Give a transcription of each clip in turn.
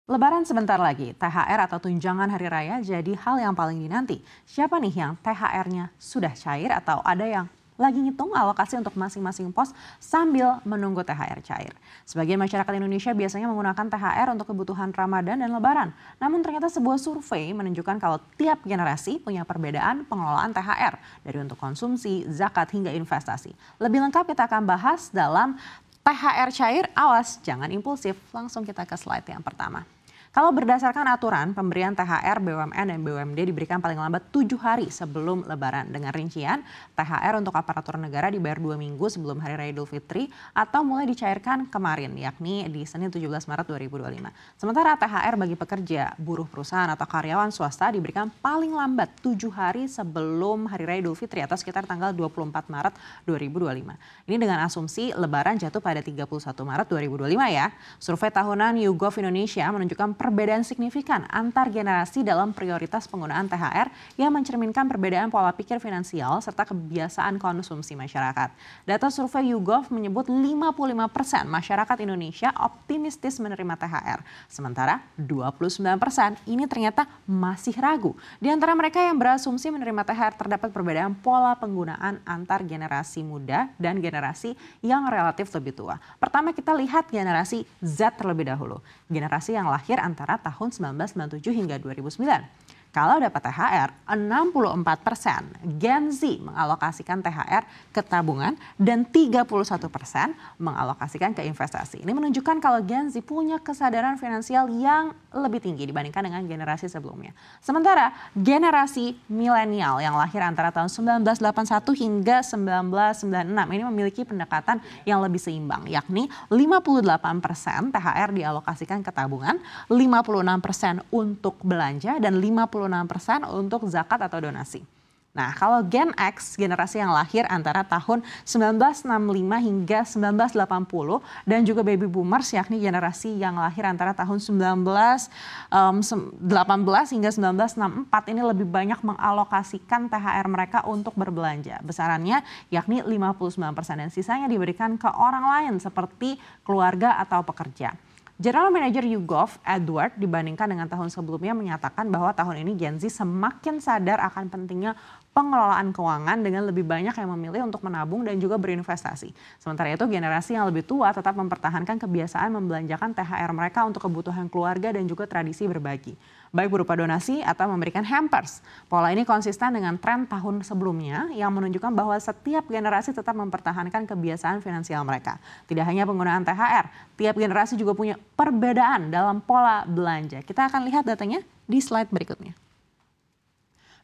Lebaran sebentar lagi, THR atau tunjangan hari raya jadi hal yang paling dinanti. Siapa nih yang THR-nya sudah cair atau ada yang lagi ngitung alokasi untuk masing-masing pos sambil menunggu THR cair? Sebagian masyarakat Indonesia biasanya menggunakan THR untuk kebutuhan Ramadan dan Lebaran. Namun ternyata sebuah survei menunjukkan kalau tiap generasi punya perbedaan pengelolaan THR. Dari untuk konsumsi, zakat hingga investasi. Lebih lengkap kita akan bahas dalam THR cair, awas jangan impulsif. Langsung kita ke slide yang pertama. Kalau berdasarkan aturan, pemberian THR, BUMN, dan BUMD diberikan paling lambat 7 hari sebelum Lebaran. Dengan rincian, THR untuk aparatur negara dibayar 2 minggu sebelum Hari Raya Idul Fitri atau mulai dicairkan kemarin, yakni di Senin 17 Maret 2025. Sementara THR bagi pekerja, buruh perusahaan, atau karyawan swasta diberikan paling lambat 7 hari sebelum Hari Raya Idul Fitri atau sekitar tanggal 24 Maret 2025. Ini dengan asumsi Lebaran jatuh pada 31 Maret 2025 ya. Survei tahunan YouGov Indonesia menunjukkan perbedaan signifikan antar generasi dalam prioritas penggunaan THR yang mencerminkan perbedaan pola pikir finansial serta kebiasaan konsumsi masyarakat. Data survei YouGov menyebut 55% masyarakat Indonesia optimistis menerima THR. Sementara 29% ini ternyata masih ragu. Di antara mereka yang berasumsi menerima THR terdapat perbedaan pola penggunaan antar generasi muda dan generasi yang relatif lebih tua. Pertama kita lihat generasi Z terlebih dahulu. Generasi yang lahir antara tahun 1997 hingga 2009. Kalau dapat THR, 64% Gen Z mengalokasikan THR ke tabungan dan 31% mengalokasikan ke investasi. Ini menunjukkan kalau Gen Z punya kesadaran finansial yang lebih tinggi dibandingkan dengan generasi sebelumnya. Sementara generasi milenial yang lahir antara tahun 1981 hingga 1996 ini memiliki pendekatan yang lebih seimbang, yakni 58% THR dialokasikan ke tabungan, 56% untuk belanja, dan 56% untuk zakat atau donasi. Nah, kalau Gen X, generasi yang lahir antara tahun 1965 hingga 1980 dan juga baby boomers yakni generasi yang lahir antara tahun 1918 hingga 1964 ini lebih banyak mengalokasikan THR mereka untuk berbelanja. Besarannya yakni 59% dan sisanya diberikan ke orang lain seperti keluarga atau pekerja. General Manager YouGov, Edward, dibandingkan dengan tahun sebelumnya menyatakan bahwa tahun ini Gen Z semakin sadar akan pentingnya pengelolaan keuangan dengan lebih banyak yang memilih untuk menabung dan juga berinvestasi. Sementara itu generasi yang lebih tua tetap mempertahankan kebiasaan membelanjakan THR mereka untuk kebutuhan keluarga dan juga tradisi berbagi, baik berupa donasi atau memberikan hampers. Pola ini konsisten dengan tren tahun sebelumnya yang menunjukkan bahwa setiap generasi tetap mempertahankan kebiasaan finansial mereka. Tidak hanya penggunaan THR, tiap generasi juga punya perbedaan dalam pola belanja. Kita akan lihat datanya di slide berikutnya.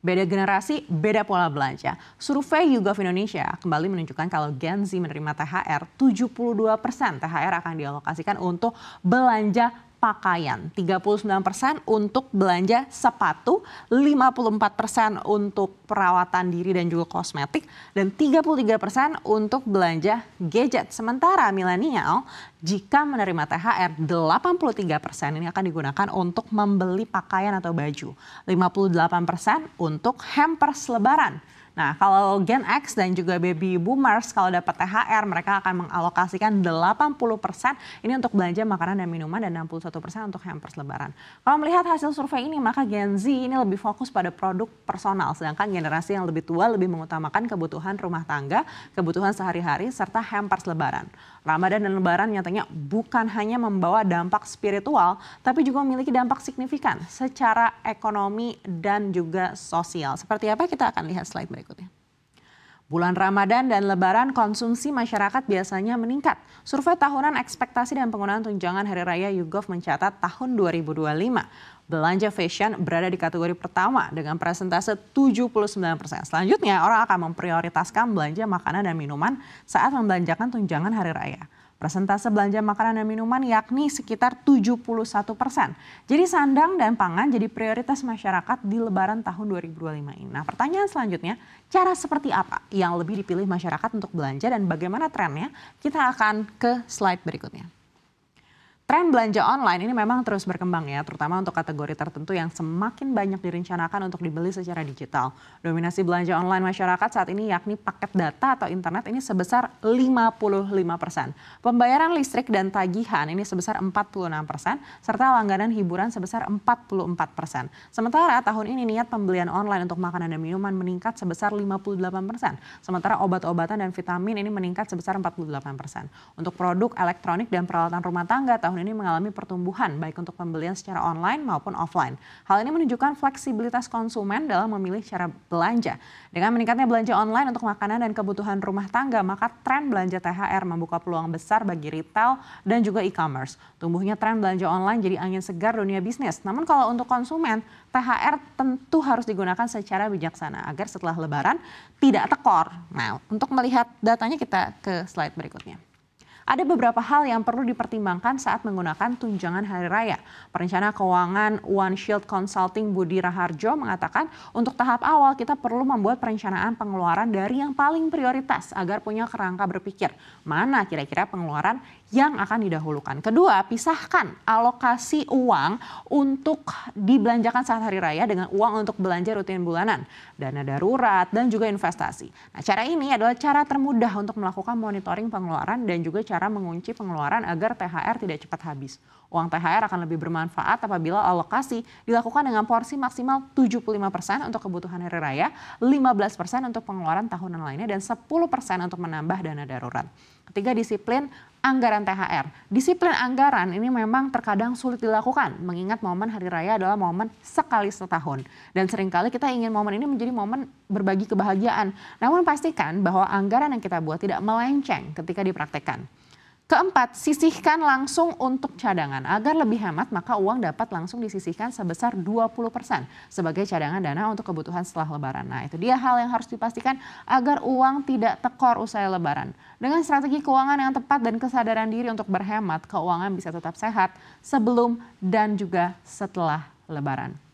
Beda generasi, beda pola belanja. Survei YouGov Indonesia kembali menunjukkan kalau Gen Z menerima THR, 72% THR akan dialokasikan untuk belanja pakaian, 39% untuk belanja sepatu, 54% untuk perawatan diri dan juga kosmetik, dan 33% untuk belanja gadget. Sementara milenial jika menerima THR, 83% ini akan digunakan untuk membeli pakaian atau baju, 58% untuk hampers lebaran. Nah, kalau Gen X dan juga baby boomers kalau dapat THR mereka akan mengalokasikan 80% ini untuk belanja makanan dan minuman dan 61% untuk hampers lebaran. Kalau melihat hasil survei ini maka Gen Z ini lebih fokus pada produk personal sedangkan generasi yang lebih tua lebih mengutamakan kebutuhan rumah tangga, kebutuhan sehari-hari serta hampers lebaran. Ramadan dan Lebaran nyatanya bukan hanya membawa dampak spiritual tapi juga memiliki dampak signifikan secara ekonomi dan juga sosial. Seperti apa kita akan lihat slide berikutnya. Bulan Ramadan dan Lebaran konsumsi masyarakat biasanya meningkat. Survei tahunan ekspektasi dan penggunaan tunjangan Hari Raya YouGov mencatat tahun 2025. Belanja fashion berada di kategori pertama dengan persentase 79%. Selanjutnya orang akan memprioritaskan belanja makanan dan minuman saat membelanjakan tunjangan Hari Raya. Persentase belanja makanan dan minuman yakni sekitar 71%. Jadi sandang dan pangan jadi prioritas masyarakat di Lebaran tahun 2025 ini. Nah pertanyaan selanjutnya, cara seperti apa yang lebih dipilih masyarakat untuk belanja dan bagaimana trennya? Kita akan ke slide berikutnya. Tren belanja online ini memang terus berkembang ya, terutama untuk kategori tertentu yang semakin banyak direncanakan untuk dibeli secara digital. Dominasi belanja online masyarakat saat ini yakni paket data atau internet ini sebesar 55%. Pembayaran listrik dan tagihan ini sebesar 46%, serta langganan hiburan sebesar 44%. Sementara tahun ini niat pembelian online untuk makanan dan minuman meningkat sebesar 58%. Sementara obat-obatan dan vitamin ini meningkat sebesar 48%. Untuk produk elektronik dan peralatan rumah tangga tahun ini mengalami pertumbuhan baik untuk pembelian secara online maupun offline. Hal ini menunjukkan fleksibilitas konsumen dalam memilih cara belanja. Dengan meningkatnya belanja online untuk makanan dan kebutuhan rumah tangga, maka tren belanja THR membuka peluang besar bagi retail dan juga e-commerce. Tumbuhnya tren belanja online jadi angin segar dunia bisnis. Namun kalau untuk konsumen, THR tentu harus digunakan secara bijaksana agar setelah Lebaran tidak tekor. Nah, untuk melihat datanya kita ke slide berikutnya. Ada beberapa hal yang perlu dipertimbangkan saat menggunakan tunjangan hari raya. Perencana keuangan One Shield Consulting Budi Raharjo mengatakan untuk tahap awal kita perlu membuat perencanaan pengeluaran dari yang paling prioritas agar punya kerangka berpikir mana kira-kira pengeluaran yang akan didahulukan. Kedua, pisahkan alokasi uang untuk dibelanjakan saat hari raya dengan uang untuk belanja rutin bulanan, dana darurat, dan juga investasi. Nah, cara ini adalah cara termudah untuk melakukan monitoring pengeluaran dan juga cara mengunci pengeluaran agar THR tidak cepat habis. Uang THR akan lebih bermanfaat apabila alokasi dilakukan dengan porsi maksimal 75% untuk kebutuhan hari raya, 15% untuk pengeluaran tahunan lainnya, dan 10% untuk menambah dana darurat. Ketiga, disiplin anggaran THR. Disiplin anggaran ini memang terkadang sulit dilakukan, mengingat momen hari raya adalah momen sekali setahun. Dan seringkali kita ingin momen ini menjadi momen berbagi kebahagiaan. Namun pastikan bahwa anggaran yang kita buat tidak melenceng ketika dipraktekkan. Keempat, sisihkan langsung untuk cadangan. Agar lebih hemat, maka uang dapat langsung disisihkan sebesar 20% sebagai cadangan dana untuk kebutuhan setelah Lebaran. Nah, itu dia hal yang harus dipastikan agar uang tidak tekor usai Lebaran. Dengan strategi keuangan yang tepat dan kesadaran diri untuk berhemat, keuangan bisa tetap sehat sebelum dan juga setelah Lebaran.